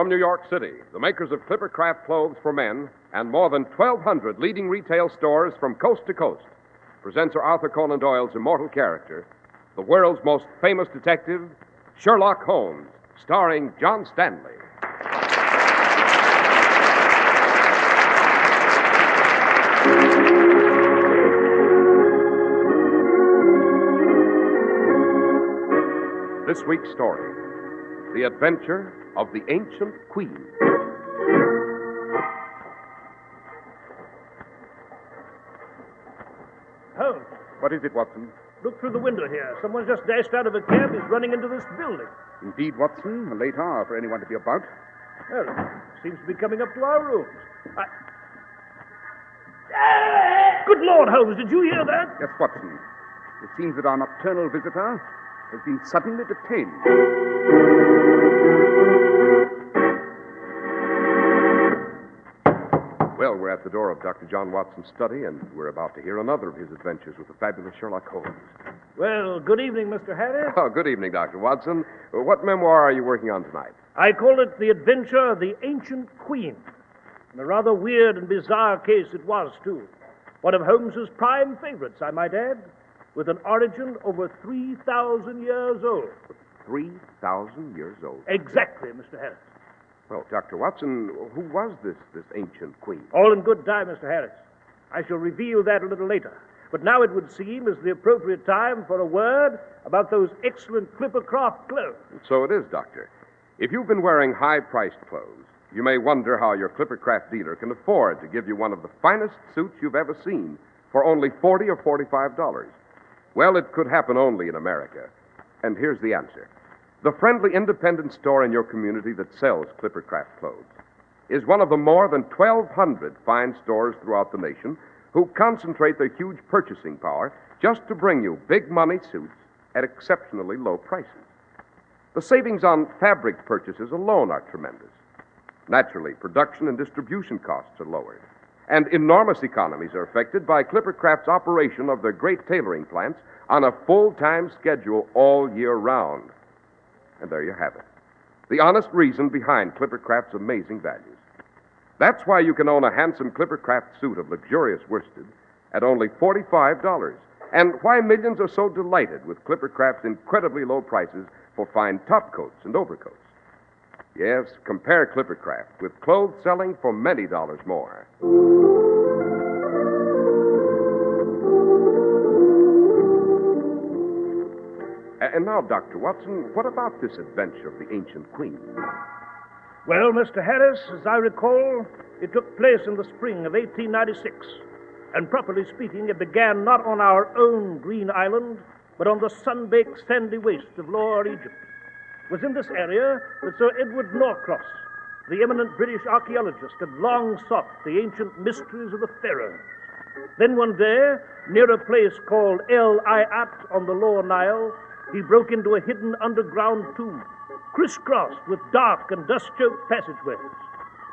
From New York City, the makers of Clippercraft clothes for men and more than 1,200 leading retail stores from coast to coast present Sir Arthur Conan Doyle's immortal character, the world's most famous detective, Sherlock Holmes, starring John Stanley. This week's story, The Adventure of the Ancient Queen. Holmes, What is it, Watson? look through the window here. Someone just dashed out of a cab. He's running into this building. Indeed, Watson. A late hour for anyone to be about. Well, seems to be coming up to our rooms. Good Lord, Holmes, did you hear that? Yes, Watson. It seems that our nocturnal visitor has been suddenly detained. Well, we're at the door of Dr. John Watson's study, and we're about to hear another of his adventures with the fabulous Sherlock Holmes. Well, good evening, Mr. Harris. Oh, good evening, Dr. Watson. What memoir are you working on tonight? I call it The Adventure of the Ancient Queen. And a rather weird and bizarre case it was, too. One of Holmes's prime favorites, I might add, with an origin over 3,000 years old. 3,000 years old? Exactly, Mr. Harris. Well, Dr. Watson, who was this ancient queen? All in good time, Mr. Harris. I shall reveal that a little later. But now it would seem is the appropriate time for a word about those excellent Clippercraft clothes. So it is, Doctor. If you've been wearing high-priced clothes, you may wonder how your Clippercraft dealer can afford to give you one of the finest suits you've ever seen for only $40 or $45. Well, it could happen only in America. And here's the answer. The friendly independent store in your community that sells Clippercraft clothes is one of the more than 1,200 fine stores throughout the nation who concentrate their huge purchasing power just to bring you big money suits at exceptionally low prices. The savings on fabric purchases alone are tremendous. Naturally, production and distribution costs are lowered, and enormous economies are affected by Clippercraft's operation of their great tailoring plants on a full-time schedule all year round. And there you have it. The honest reason behind Clippercraft's amazing values. That's why you can own a handsome Clippercraft suit of luxurious worsted at only $45, and why millions are so delighted with Clippercraft's incredibly low prices for fine topcoats and overcoats. Yes, compare Clippercraft with clothes selling for many dollars more. And now, Dr. Watson, what about this adventure of the ancient queen? Well, Mr. Harris, as I recall, it took place in the spring of 1896. And properly speaking, it began not on our own green island, but on the sun-baked sandy waste of Lower Egypt. It was in this area that Sir Edward Norcross, the eminent British archaeologist, had long sought the ancient mysteries of the pharaohs. Then one day, near a place called El Ayat on the Lower Nile, he broke into a hidden underground tomb, crisscrossed with dark and dust-choked passageways,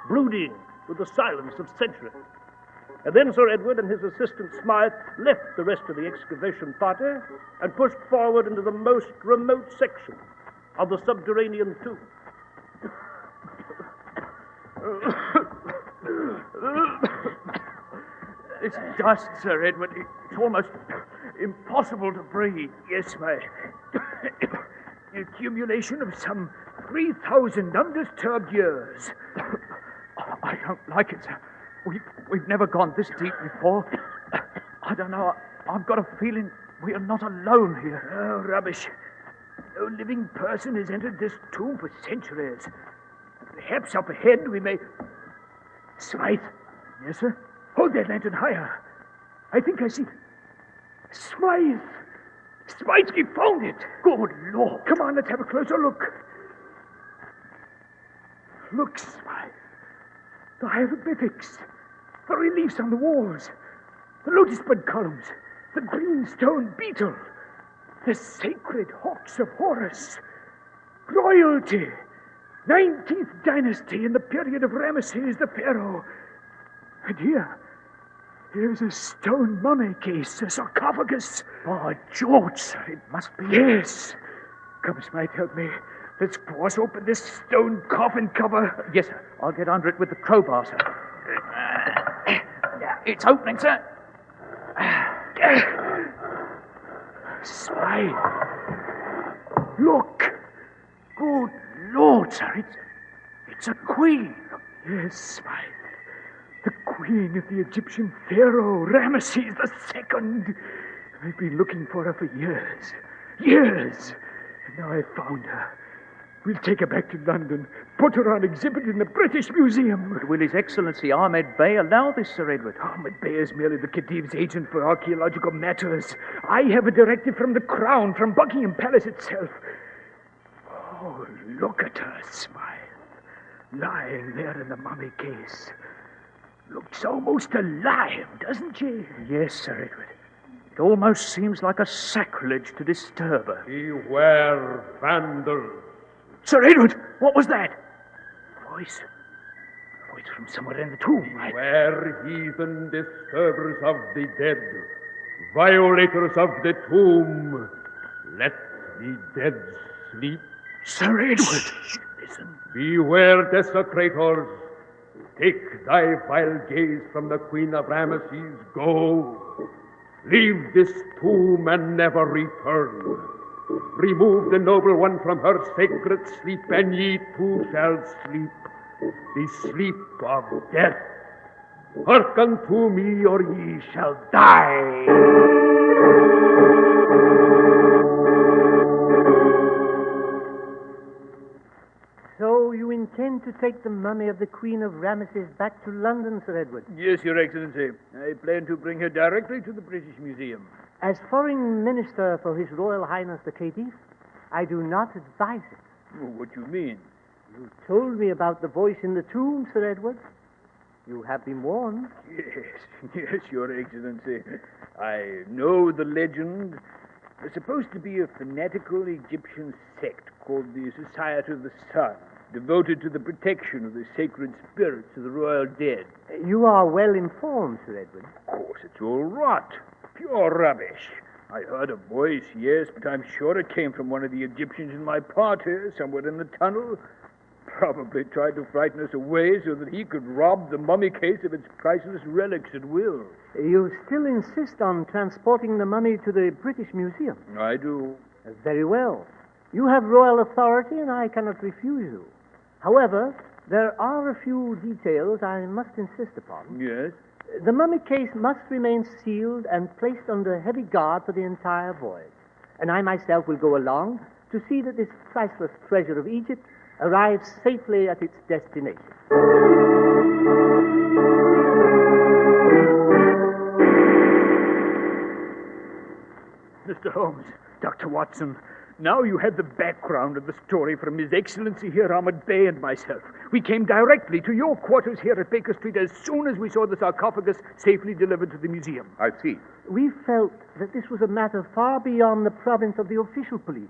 brooding with the silence of centuries. And then Sir Edward and his assistant Smythe left the rest of the excavation party and pushed forward into the most remote section of the subterranean tomb. This dust, Sir Edward, it's almost impossible to breathe. Yes, my accumulation of some 3,000 undisturbed years. I don't like it, sir. We've never gone this deep before. I don't know. I've got a feeling we are not alone here. Oh, rubbish. No living person has entered this tomb for centuries. Perhaps up ahead we may... Smythe. Yes, sir? Hold that lantern higher. I think I see... Smythe! Smythe, we found it! Good Lord! Come on, let's have a closer look. Look, Smythe. The hieroglyphics, the reliefs on the walls, the lotus bud columns, the green stone beetle, the sacred hawks of Horus, royalty, 19th dynasty in the period of Ramesses the Pharaoh. And here's a stone mummy case, a sarcophagus. By George, sir, it must be... Yes. Come, Smythe, help me. Let's force open this stone coffin cover. Yes, sir. I'll get under it with the crowbar, sir. It's opening, sir. Smile. Look. Good Lord, sir. It's a queen. Yes, Smile. The queen of the Egyptian pharaoh, Ramesses II. I've been looking for her for years. Years. And now I've found her. We'll take her back to London, put her on exhibit in the British Museum. But will His Excellency Ahmed Bey allow this, Sir Edward? Ahmed Bey is merely the Khedive's agent for archaeological matters. I have a directive from the Crown, from Buckingham Palace itself. Oh, look at her, Smile. Lying there in the mummy case. Looks almost alive, doesn't she? Yes, Sir Edward. It almost seems like a sacrilege to disturb her. Beware, vandals. Sir Edward, what was that? Voice from somewhere in the tomb. Beware, heathen disturbers of the dead, violators of the tomb. Let the dead sleep. Sir Edward! Listen. Beware, desecrators. Take thy vile gaze from the Queen of Ramesses. Go. Leave this tomb and never return. Remove the noble one from her sacred sleep, and ye too shall sleep, the sleep of death. Hearken to me, or ye shall die. So you intend to take the mummy of the Queen of Ramesses back to London, Sir Edward? Yes, Your Excellency. I plan to bring her directly to the British Museum. As Foreign Minister for His Royal Highness the Khedive, I do not advise it. Oh, what do you mean? You told me about the voice in the tomb, Sir Edward. You have been warned. Yes, Your Excellency. I know the legend. There's supposed to be a fanatical Egyptian sect called the Society of the Sun, devoted to the protection of the sacred spirits of the royal dead. You are well informed, Sir Edward. Of course, it's all rot. Pure rubbish. I heard a voice, yes, but I'm sure it came from one of the Egyptians in my party, somewhere in the tunnel. Probably tried to frighten us away so that he could rob the mummy case of its priceless relics at will. You still insist on transporting the mummy to the British Museum? I do. Very well. You have royal authority, and I cannot refuse you. However, there are a few details I must insist upon. Yes? The mummy case must remain sealed and placed under heavy guard for the entire voyage. And I myself will go along to see that this priceless treasure of Egypt arrives safely at its destination. Mr. Holmes, Dr. Watson, now you have the background of the story from His Excellency here, Ahmed Bey, and myself. We came directly to your quarters here at Baker Street as soon as we saw the sarcophagus safely delivered to the museum. I see. We felt that this was a matter far beyond the province of the official police.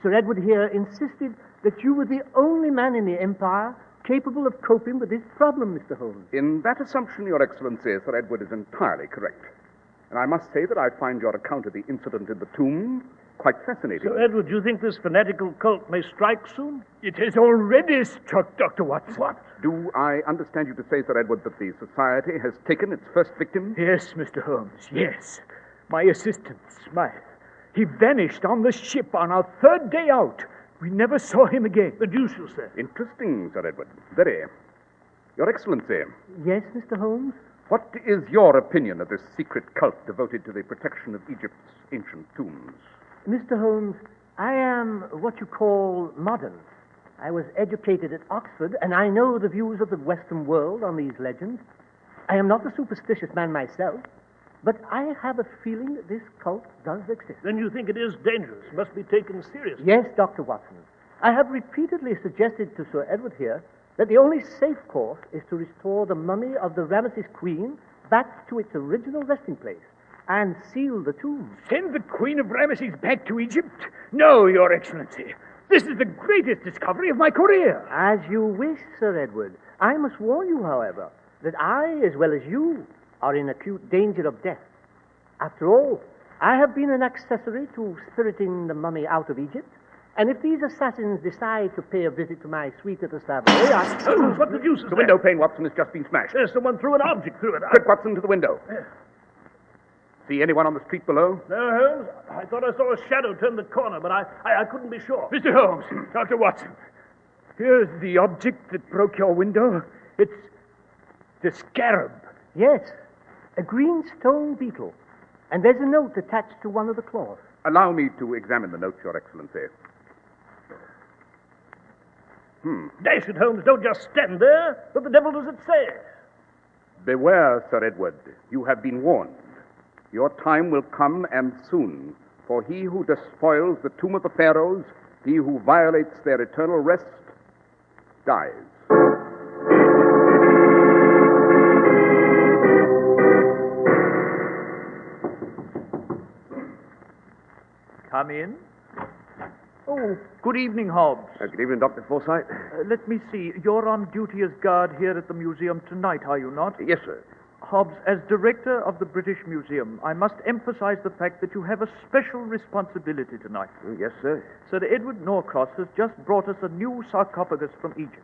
Sir Edward here insisted that you were the only man in the Empire capable of coping with this problem, Mr. Holmes. In that assumption, Your Excellency, Sir Edward is entirely correct. And I must say that I find your account of the incident in the tomb quite fascinating. Sir Edward, do you think this fanatical cult may strike soon? It has already struck, Dr. Watson. What? Do I understand you to say, Sir Edward, that the society has taken its first victim? Yes, Mr. Holmes, yes. My assistant, Smythe. He vanished on the ship on our third day out. We never saw him again. The deuce, you say? Interesting, Sir Edward. Very. Your Excellency, Yes, Mr. Holmes? what is your opinion of this secret cult devoted to the protection of Egypt's ancient tombs? Mr. Holmes, I am what you call modern. I was educated at Oxford, and I know the views of the Western world on these legends. I am not a superstitious man myself, but I have a feeling that this cult does exist. Then you think it is dangerous, must be taken seriously. Yes, Dr. Watson. I have repeatedly suggested to Sir Edward here that the only safe course is to restore the mummy of the Ramesses Queen back to its original resting place and seal the tomb. Send the Queen of Ramesses back to Egypt? No, Your Excellency. This is the greatest discovery of my career. As you wish, Sir Edward. I must warn you, however, that I, as well as you, are in acute danger of death. After all, I have been an accessory to spiriting the mummy out of Egypt, And if these assassins decide to pay a visit to my suite at the Savoy, Holmes, what the deuce is The window pane, Watson, has just been smashed. There's someone threw an object through it. Quick, Watson, to the window. See anyone on the street below? No, Holmes. I thought I saw a shadow turn the corner, but I couldn't be sure. Mr. Holmes, Dr. Watson, here's the object that broke your window. It's the scarab. Yes, a green stone beetle. And there's a note attached to one of the claws. Allow me to examine the note, Your Excellency. Dash it, Holmes, don't just stand there. What the devil does it say? Beware, Sir Edward. You have been warned. Your time will come, and soon. For he who despoils the tomb of the pharaohs, he who violates their eternal rest, dies. Come in. Oh, good evening, Hobbs. Good evening, Dr. Forsyth. Let me see. You're on duty as guard here at the museum tonight, are you not? Yes, sir. Hobbs, as director of the British Museum, I must emphasize the fact that you have a special responsibility tonight. Yes, sir. Sir Edward Norcross has just brought us a new sarcophagus from Egypt.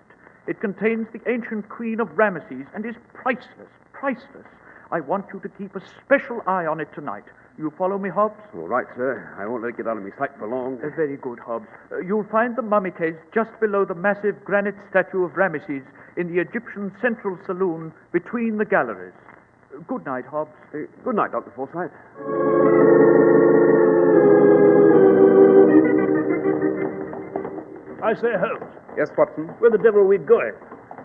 It contains the ancient Queen of Ramesses and is priceless, priceless. I want you to keep a special eye on it tonight. You follow me, Hobbs? All right, sir. I won't let it get out of my sight for long. Very good, Hobbs. You'll find the mummy case just below the massive granite statue of Ramesses in the Egyptian Central Saloon between the galleries. Good night, Hobbs. Good night, Dr. Forsyth. I say, Holmes, Yes, Watson? where the devil are we going?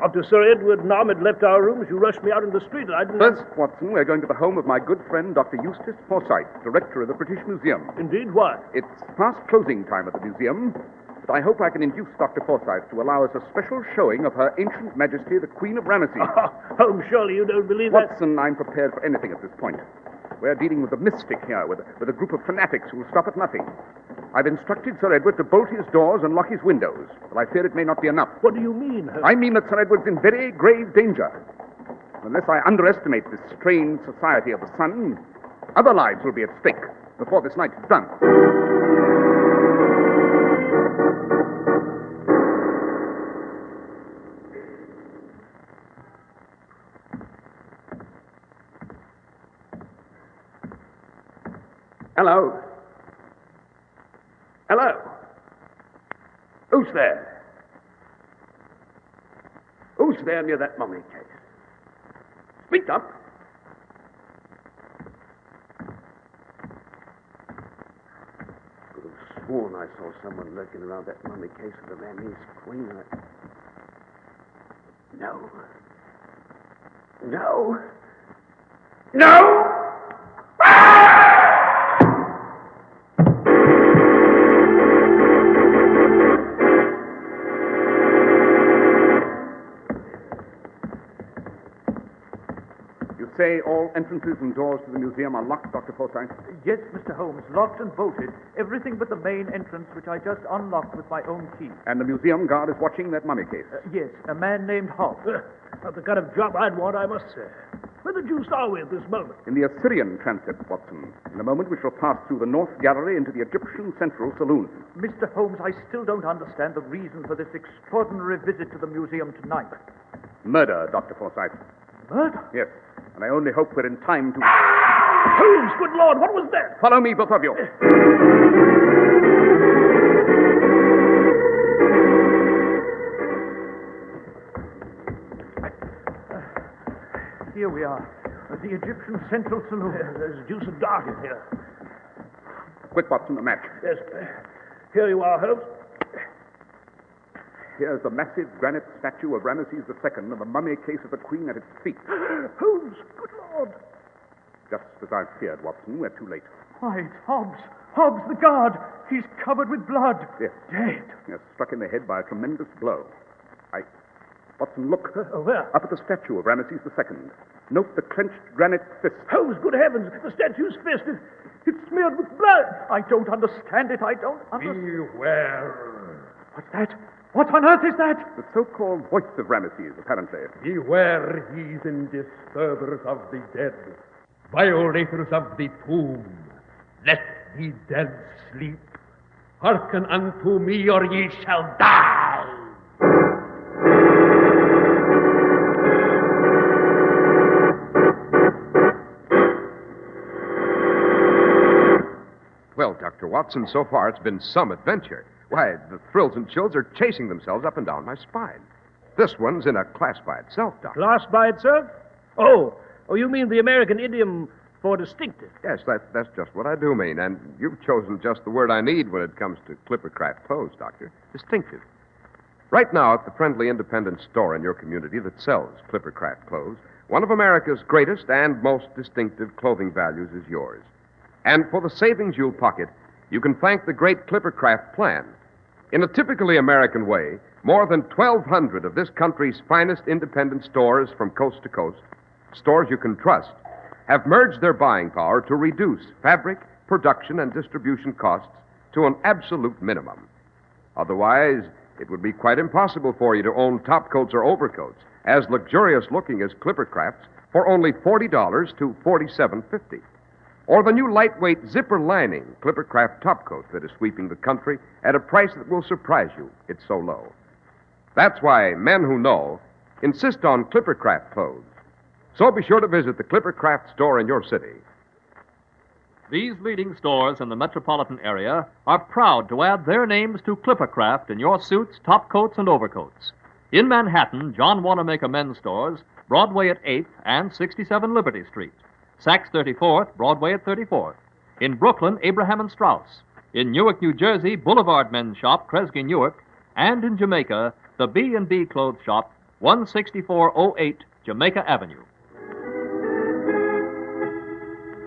After Sir Edward and Ahmed left our rooms, you rushed me out in the street, and I didn't... First, Watson, we're going to the home of my good friend, Dr. Eustace Forsyth, director of the British Museum. Indeed, why? It's past closing time at the museum, but I hope I can induce Dr. Forsyth to allow us a special showing of Her Ancient Majesty, the Queen of Ramesses. Holmes, surely you don't believe that? Watson, I'm prepared for anything at this point. We're dealing with a mystic here, with a group of fanatics who will stop at nothing. I've instructed Sir Edward to bolt his doors and lock his windows, but I fear it may not be enough. What do you mean, Holmes? I mean that Sir Edward's in very grave danger. Unless I underestimate this strange society of the sun, other lives will be at stake before this night is done. Hello? Hello? Who's there? Who's there near that mummy case? Speak up. Could have sworn I saw someone lurking around that mummy case of the Ramesses Queen. No. No. No! Say all entrances and doors to the museum are locked, Dr. Forsyth? Yes, Mr. Holmes, locked and bolted. Everything but the main entrance, which I just unlocked with my own key. And the museum guard is watching that mummy case? Yes, a man named Hobbs. Not the kind of job I'd want, I must say. Where the deuce are we at this moment? In the Assyrian transept, Watson. In a moment we shall pass through the North Gallery into the Egyptian Central Saloon. Mr. Holmes, I still don't understand the reason for this extraordinary visit to the museum tonight. Murder, Dr. Forsyth. Murder? Yes, and I only hope we're in time to... Holmes, good Lord, what was that? Follow me, both of you. Here we are, at the Egyptian Central Saloon. There's deuce of dark in here. Quick, Watson, a match. Yes, here you are, Holmes. Here's the massive granite statue of Ramesses II and the mummy case of the Queen at its feet. Holmes, good Lord. Just as I feared, Watson, we're too late. Why, it's Hobbs. Hobbs, the guard. He's covered with blood. Yes. Dead. Yes, struck in the head by a tremendous blow. Watson, look. Where? Up at the statue of Ramesses II. Note the clenched granite fist. Holmes, good heavens, the statue's fist it's smeared with blood. I don't understand it. I don't understand. Beware. What's that? What on earth is that? The so-called voice of Ramesses, apparently. Beware, heathen disturbers of the dead, violators of the tomb. Let the dead sleep. Hearken unto me, or ye shall die. Well, Dr. Watson, so far it's been some adventure. Why, the thrills and chills are chasing themselves up and down my spine. This one's in a class by itself, Doctor. Class by itself? Oh, you mean the American idiom for distinctive? Yes, that's just what I do mean, and you've chosen just the word I need when it comes to Clippercraft clothes, Doctor. Distinctive. Right now, at the friendly independent store in your community that sells Clippercraft clothes, one of America's greatest and most distinctive clothing values is yours. And for the savings you'll pocket, you can thank the great Clippercraft plan. In a typically American way, more than 1,200 of this country's finest independent stores from coast to coast, stores you can trust, have merged their buying power to reduce fabric, production, and distribution costs to an absolute minimum. Otherwise, it would be quite impossible for you to own topcoats or overcoats as luxurious looking as Clippercraft's for only $40 to $47.50. Or the new lightweight zipper lining Clippercraft topcoat that is sweeping the country at a price that will surprise you. It's so low. That's why men who know insist on Clippercraft clothes. So be sure to visit the Clippercraft store in your city. These leading stores in the metropolitan area are proud to add their names to Clippercraft in your suits, topcoats, and overcoats. In Manhattan, John Wanamaker Men's Stores, Broadway at 8th and 67 Liberty Street. Saks 34th, Broadway at 34th. In Brooklyn, Abraham and Strauss. In Newark, New Jersey, Boulevard Men's Shop, Kresge Newark. And in Jamaica, the B&B Clothes Shop, 16408 Jamaica Avenue.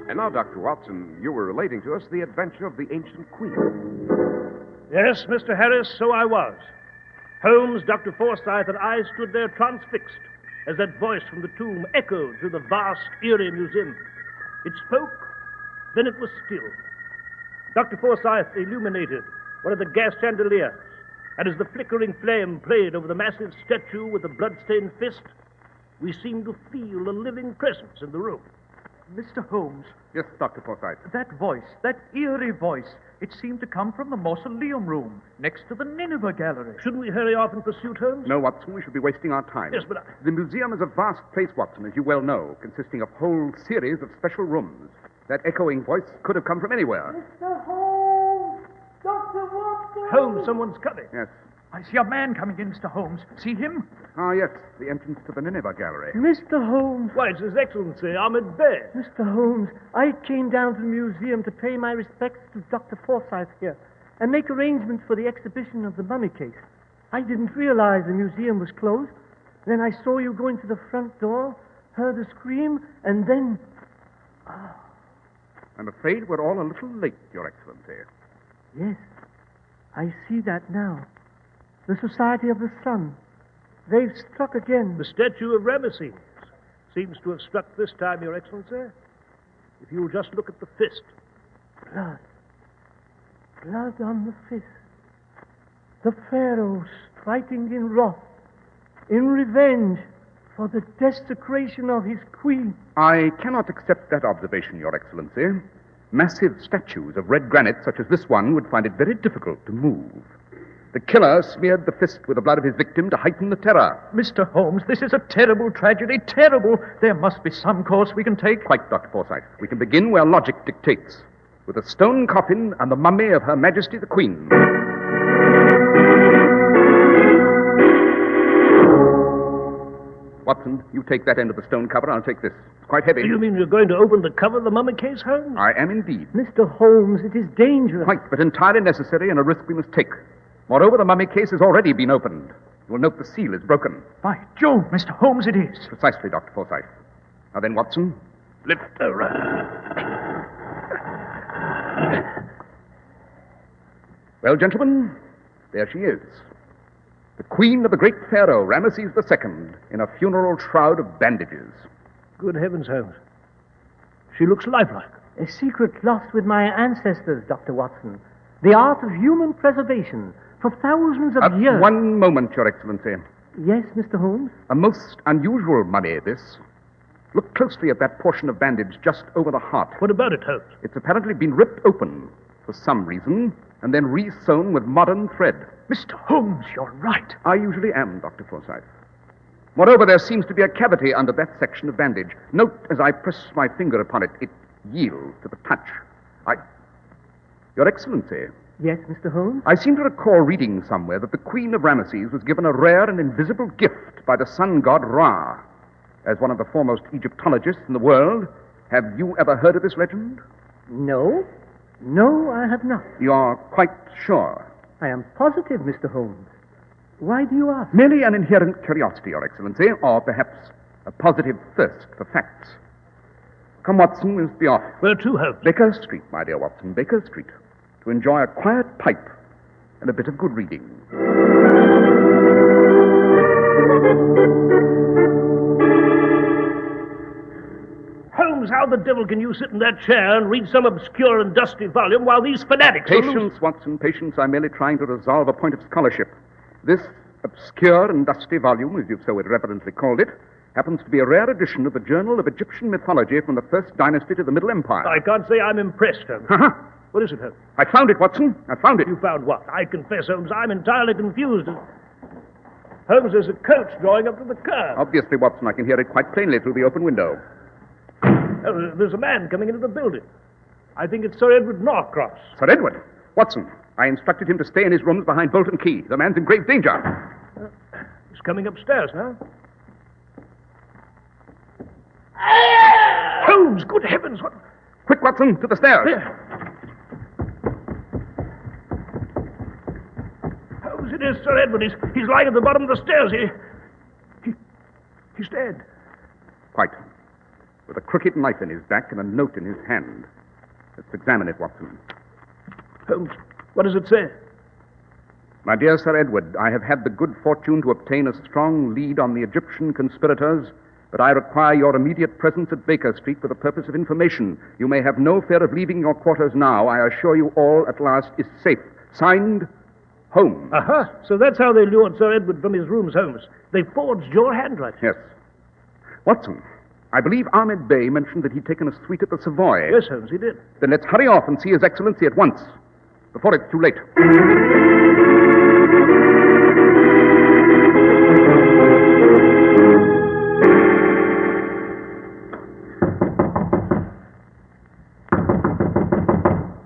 And now, Dr. Watson, you were relating to us the adventure of the ancient queen. Yes, Mr. Harris, so I was. Holmes, Dr. Forsythe, and I stood there transfixed as that voice from the tomb echoed through the vast, eerie museum. It spoke, then it was still. Dr. Forsythe illuminated one of the gas chandeliers, and as the flickering flame played over the massive statue with the blood-stained fist, we seemed to feel a living presence in the room. Mr. Holmes, Yes, Dr. Forsythe. that voice, that eerie voice, it seemed to come from the mausoleum room next to the Nineveh Gallery. Shouldn't we hurry off in pursuit, Holmes? No, Watson, we should be wasting our time. Yes, but The museum is a vast place, Watson, as you well know, consisting of whole series of special rooms. That echoing voice could have come from anywhere. Mr. Holmes! Dr. Watson! Holmes, someone's coming. Yes. I see a man coming in, Mr. Holmes. See him? Ah, yes, the entrance to the Nineveh Gallery. Mr. Holmes, Why, it's His Excellency, Ahmed Bey. Mr. Holmes, I came down to the museum to pay my respects to Dr. Forsythe here and make arrangements for the exhibition of the mummy case. I didn't realize the museum was closed. Then I saw you go into the front door, heard a scream, and then... I'm afraid we're all a little late, Your Excellency. Yes, I see that now. The Society of the Sun. They've struck again. The statue of Ramesses seems to have struck this time, Your Excellency. If you'll just look at the fist. Blood. Blood on the fist. The Pharaoh striking in wrath, in revenge for the desecration of his queen. I cannot accept that observation, Your Excellency. Massive statues of red granite, such as this one, would find it very difficult to move. The killer smeared the fist with the blood of his victim to heighten the terror. Mr. Holmes, this is a terrible tragedy, terrible. There must be some course we can take. Quite, Dr. Forsythe. We can begin where logic dictates, with a stone coffin and the mummy of Her Majesty the Queen. Watson, you take that end of the stone cover, I'll take this. It's quite heavy. You mean you're going to open the cover of the mummy case, Holmes? I am indeed. Mr. Holmes, it is dangerous. Quite, but entirely necessary and a risk we must take. Moreover, the mummy case has already been opened. You will note the seal is broken. By Jove, Mr. Holmes, it is. Precisely, Dr. Forsythe. Now then, Watson, lift her up. Well, gentlemen, there she is. The queen of the great pharaoh, Ramesses II, in a funeral shroud of bandages. Good heavens, Holmes. She looks lifelike. A secret lost with my ancestors, Dr. Watson. The art of human preservation for thousands of years. One moment, Your Excellency. Yes, Mr. Holmes? A most unusual mummy, this. Look closely at that portion of bandage just over the heart. What about it, Holmes? It's apparently been ripped open for some reason, and then re-sewn with modern thread. Mr. Holmes, you're right. I usually am, Dr. Forsyth. Moreover, there seems to be a cavity under that section of bandage. Note, as I press my finger upon it, it yields to the touch. Your Excellency. Yes, Mr. Holmes? I seem to recall reading somewhere that the Queen of Ramesses was given a rare and invisible gift by the sun god Ra. As one of the foremost Egyptologists in the world, have you ever heard of this legend? No. No, I have not. You're quite sure? I am positive, Mr. Holmes. Why do you ask? Merely an inherent curiosity, Your Excellency, or perhaps a positive thirst for facts. Come, Watson, we must be off. Where to, Holmes? Baker Street, my dear Watson, Baker Street. To enjoy a quiet pipe and a bit of good reading. Holmes, how the devil can you sit in that chair and read some obscure and dusty volume while these fanatics are Patience, Watson, patience. I'm merely trying to resolve a point of scholarship. This obscure and dusty volume, as you've so irreverently called it, happens to be a rare edition of the Journal of Egyptian Mythology from the First Dynasty to the Middle Empire. I can't say I'm impressed, Holmes. Uh-huh. What is it, Holmes? I found it, Watson. I found it. You found what? I confess, Holmes, I'm entirely confused. Holmes, there's a coach drawing up to the curb. Obviously, Watson, I can hear it quite plainly through the open window. There's a man coming into the building. I think it's Sir Edward Norcross. Sir Edward? Watson, I instructed him to stay in his rooms behind bolt and key. The man's in grave danger. He's coming upstairs now. Holmes, good heavens, what... Quick, Watson, to the stairs. Here. Holmes, it is Sir Edward. He's lying at the bottom of the stairs. He's dead. Quite. With a crooked knife in his back and a note in his hand. Let's examine it, Watson. Holmes, what does it say? My dear Sir Edward, I have had the good fortune to obtain a strong lead on the Egyptian conspirators, but I require your immediate presence at Baker Street for the purpose of information. You may have no fear of leaving your quarters now. I assure you all at last is safe. Signed, Holmes. Aha, so that's how they lured Sir Edward from his rooms, Holmes. They forged your handwriting. Yes. Watson, I believe Ahmed Bey mentioned that he'd taken a suite at the Savoy. Yes, Holmes, he did. Then let's hurry off and see His Excellency at once, before it's too late.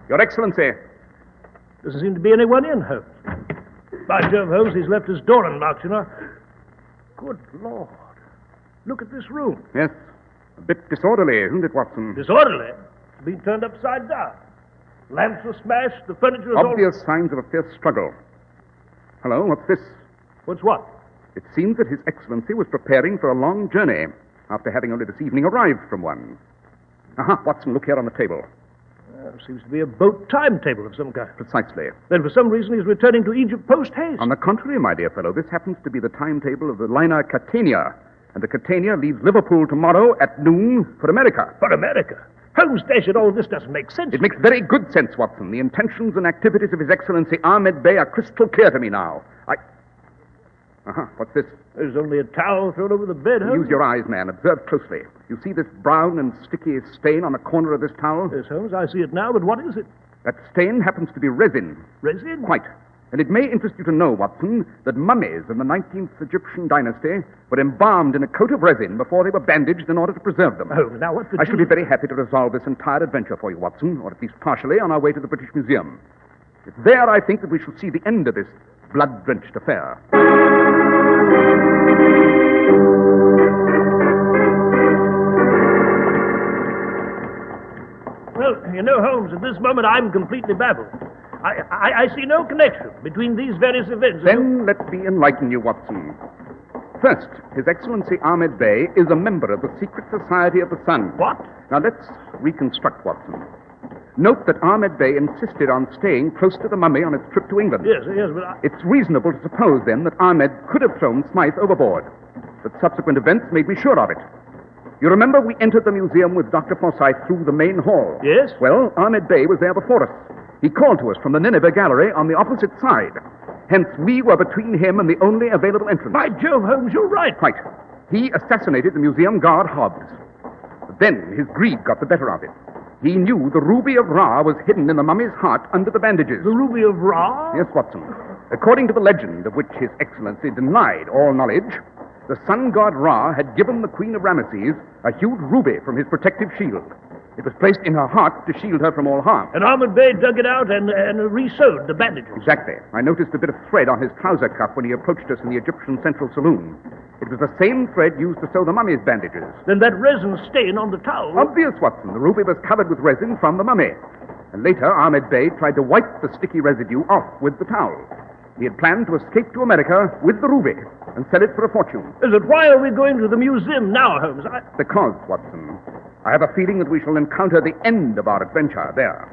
Your Excellency. Doesn't seem to be anyone in, Holmes. By Jove, Holmes, he's left his door unlocked, you know. Good Lord. Look at this room. Yes. A bit disorderly, isn't it, Watson? Disorderly. It's been turned upside down. Lamps were smashed, the furniture is Obvious signs of a fierce struggle. Hello, what's this? What's what? It seems that His Excellency was preparing for a long journey after having only this evening arrived from one. Aha, Watson, look here on the table. Seems to be a boat timetable of some kind. Precisely. Then for some reason he's returning to Egypt post-haste. On the contrary, my dear fellow, this happens to be the timetable of the liner Catania. And the Catania leaves Liverpool tomorrow at noon for America. For America? Holmes, dash it, all this doesn't make sense. It makes very good sense, Watson. The intentions and activities of His Excellency Ahmed Bey are crystal clear to me now. What's this? There's only a towel thrown over the bed, Holmes. Use your eyes, man. Observe closely. You see this brown and sticky stain on the corner of this towel? Yes, Holmes, I see it now, but what is it? That stain happens to be resin. Resin? Quite. And it may interest you to know, Watson, that mummies in the 19th Egyptian dynasty were embalmed in a coat of resin before they were bandaged in order to preserve them. Oh, now what I shall be very happy to resolve this entire adventure for you, Watson, or at least partially, on our way to the British Museum. It's there, I think, that we shall see the end of this blood-drenched affair. Well, you know, Holmes, at this moment I'm completely baffled. I see no connection between these various events. Then let me enlighten you, Watson. First, His Excellency Ahmed Bey is a member of the Secret Society of the Sun. What? Now let's reconstruct, Watson. Note that Ahmed Bey insisted on staying close to the mummy on its trip to England. Yes, but It's reasonable to suppose, then, that Ahmed could have thrown Smythe overboard. But subsequent events made me sure of it. You remember we entered the museum with Dr. Forsyth through the main hall? Yes. Well, Ahmed Bey was there before us. He called to us from the Nineveh gallery on the opposite side. Hence, we were between him and the only available entrance. By Jove, Holmes, you're right. Quite. He assassinated the museum guard, Hobbs. But then his greed got the better of him. He knew the ruby of Ra was hidden in the mummy's heart under the bandages. The ruby of Ra? Yes, Watson. According to the legend, of which His Excellency denied all knowledge, the sun god Ra had given the Queen of Ramesses a huge ruby from his protective shield. It was placed in her heart to shield her from all harm. And Ahmed Bey dug it out and re-sewed the bandages. Exactly. I noticed a bit of thread on his trouser cuff when he approached us in the Egyptian Central Saloon. It was the same thread used to sew the mummy's bandages. Then that resin stain on the towel... Obvious, Watson. The ruby was covered with resin from the mummy. And later, Ahmed Bey tried to wipe the sticky residue off with the towel. He had planned to escape to America with the ruby and sell it for a fortune. Why are we going to the museum now, Holmes? Because, Watson, I have a feeling that we shall encounter the end of our adventure there.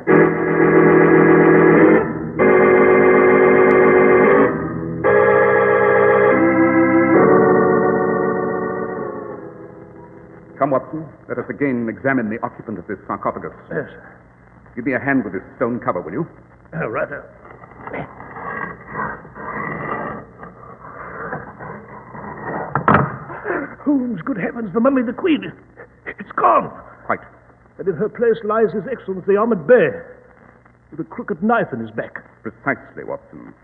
Come, Watson. Let us again examine the occupant of this sarcophagus. Yes, sir. Give me a hand with this stone cover, will you? Right. Holmes, good heavens, the mummy, the queen. It's gone. Quite. And in her place lies His Excellency Ahmed Bey, with a crooked knife in his back. Precisely, Watson.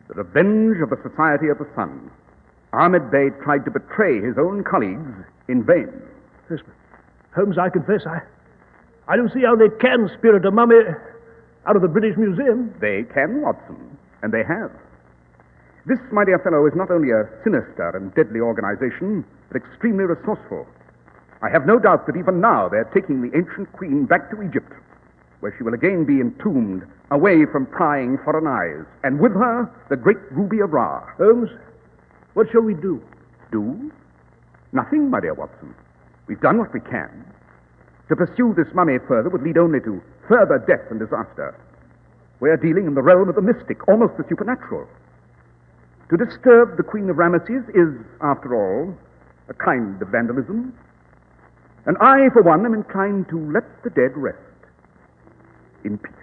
The revenge of the Society of the Sun. Ahmed Bey tried to betray his own colleagues in vain. Yes, but Holmes, I confess, I don't see how they can spirit a mummy out of the British Museum. They can, Watson, and they have. This, my dear fellow, is not only a sinister and deadly organization, but extremely resourceful. I have no doubt that even now they're taking the ancient queen back to Egypt, where she will again be entombed, away from prying foreign eyes, and with her, the great ruby of Ra. Holmes, what shall we do? Do? Nothing, my dear Watson. We've done what we can. To pursue this mummy further would lead only to further death and disaster. We're dealing in the realm of the mystic, almost the supernatural. To disturb the Queen of Ramesses is, after all, a kind of vandalism. And I, for one, am inclined to let the dead rest in peace.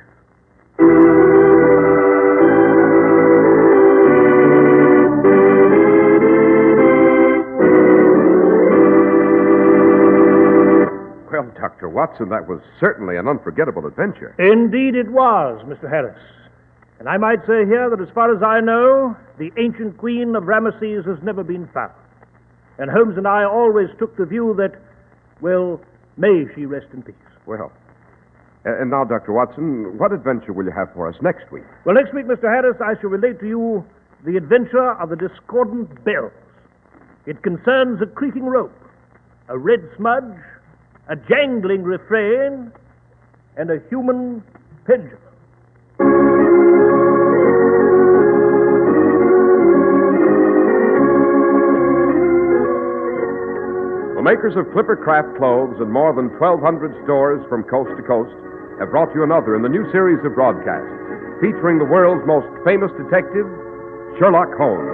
Well, Dr. Watson, that was certainly an unforgettable adventure. Indeed it was, Mr. Harris. And I might say here that as far as I know, the ancient queen of Ramesses has never been found. And Holmes and I always took the view that, well, may she rest in peace. Well, and now, Dr. Watson, what adventure will you have for us next week? Well, next week, Mr. Harris, I shall relate to you the adventure of the discordant bells. It concerns a creaking rope, a red smudge, a jangling refrain, and a human pendulum. The makers of Clipper Craft clothes and more than 1,200 stores from coast to coast have brought you another in the new series of broadcasts featuring the world's most famous detective, Sherlock Holmes.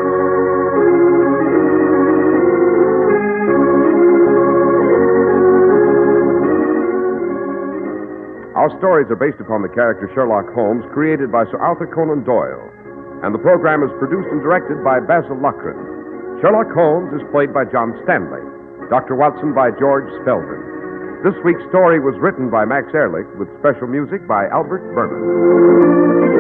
Our stories are based upon the character Sherlock Holmes created by Sir Arthur Conan Doyle, and the program is produced and directed by Basil Loughrane. Sherlock Holmes is played by John Stanley, Dr. Watson by George Spelman. This week's story was written by Max Ehrlich with special music by Albert Berman.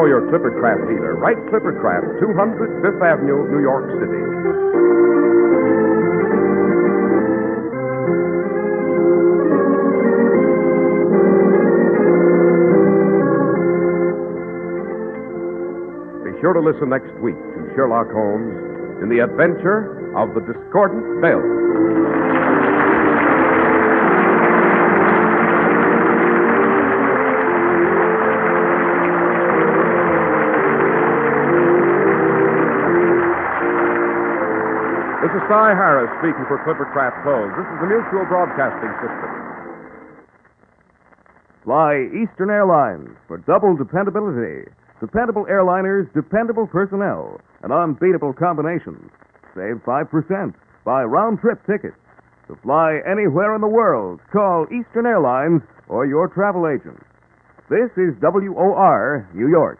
Your Clipper Craft dealer. Write Clipper Craft, 200 Fifth Avenue, New York City. Be sure to listen next week to Sherlock Holmes in the adventure of the discordant bells. This is Cy Harris speaking for Clipper Craft Clothes. This is the Mutual Broadcasting System. Fly Eastern Airlines for double dependability. Dependable airliners, dependable personnel. An unbeatable combination. Save 5%. Buy round-trip tickets. To fly anywhere in the world, call Eastern Airlines or your travel agent. This is WOR, New York.